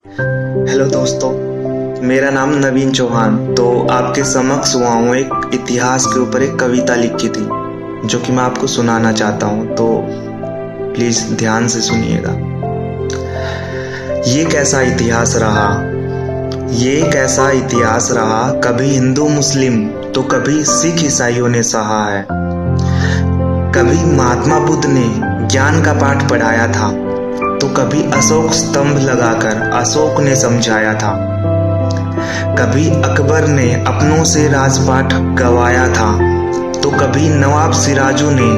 Hello दोस्तों, मेरा नाम नवीन चौहान। तो आपके समक्ष हुआ हूँ एक इतिहास के ऊपर एक कविता लिखी थी जो कि मैं आपको सुनाना चाहता हूँ, तो प्लीज ध्यान से सुनिएगा। ये कैसा इतिहास रहा, ये कैसा इतिहास रहा, कभी हिंदू मुस्लिम तो कभी सिख ईसाइयों ने सहा है। कभी महात्मा बुद्ध ने ज्ञान का पाठ पढ़ाया था तो कभी अशोक स्तंभ लगाकर अशोक ने समझाया था। कभी अकबर ने अपनों से राजपाट गवाया था तो कभी नवाब सिराजू ने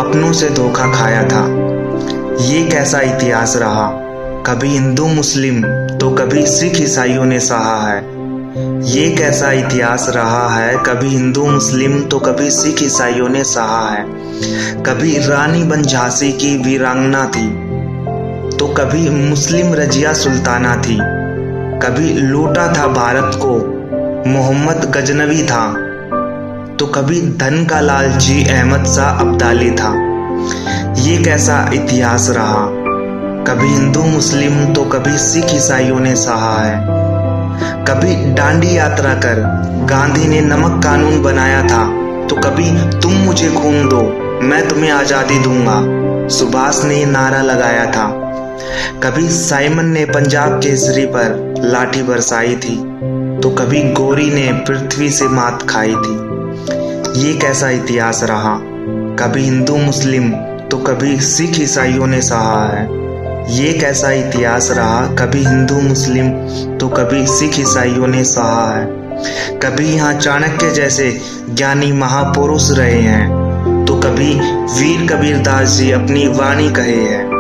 अपनों से धोखा खाया था। ये कैसा इतिहास रहा, कभी हिंदू मुस्लिम तो कभी सिख ईसाइयों ने सहा है। ये कैसा इतिहास रहा है, कभी हिंदू मुस्लिम तो कभी सिख ईसाइयों ने सहा है। कभी रानी बन झांसी की वीरांगना थी तो कभी मुस्लिम रजिया सुल्ताना थी। कभी लूटा था भारत को मोहम्मद गजनवी था तो कभी धन का लालची अहमद शाह अब्दाली था। ये कैसा इतिहास रहा, कभी हिंदू मुस्लिम तो कभी सिख ईसाइयों ने सहा है। कभी दांडी यात्रा कर गांधी ने नमक कानून बनाया था तो कभी तुम मुझे खून दो मैं तुम्हें आजादी दूंगा सुभाष ने नारा लगाया था। कभी साइमन ने पंजाब केसरी पर लाठी बरसाई थी तो कभी गोरी ने पृथ्वी से मात खाई थी। ये कैसा इतिहास रहा, कभी हिंदू मुस्लिम तो कभी सिख ईसाइयों ने सहा है। ये कैसा इतिहास रहा, कभी हिंदू मुस्लिम तो कभी सिख ईसाइयों ने सहा है। कभी यहाँ चाणक्य जैसे ज्ञानी महापुरुष रहे हैं तो कभी वीर कबीरदास जी अपनी वाणी कहे हैं।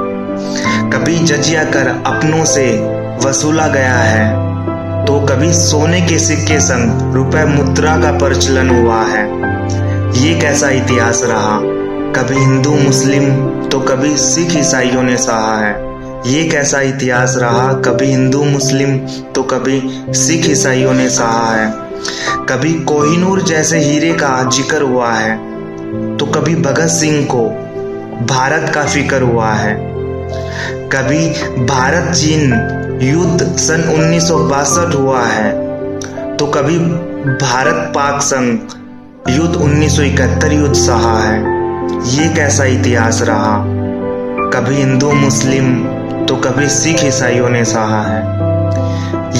कभी जजिया कर अपनों से वसूला गया है तो कभी सोने के सिक्के संग रुपए मुद्रा का प्रचलन हुआ है। ये कैसा इतिहास रहा, कभी हिंदू मुस्लिम तो कभी सिख ईसाइयों ने सहा है। ये कैसा इतिहास रहा, कभी हिंदू मुस्लिम तो कभी सिख ईसाइयों ने सहा है। कभी कोहिनूर जैसे हीरे का जिक्र हुआ है तो कभी भगत सिंह को भारत का फिक्र हुआ है। कभी भारत चीन युद्ध सन 1962 हुआ है तो कभी भारत पाक संग युद्ध 1971 युद्ध सहा है। ये कैसा इतिहास रहा, कभी हिंदू मुस्लिम तो कभी सिख ईसाइयों ने सहा है।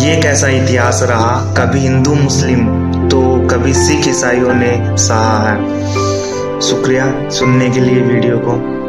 ये कैसा इतिहास रहा, कभी हिंदू मुस्लिम तो कभी सिख ईसाइयों ने सहा है। शुक्रिया सुनने के लिए वीडियो को।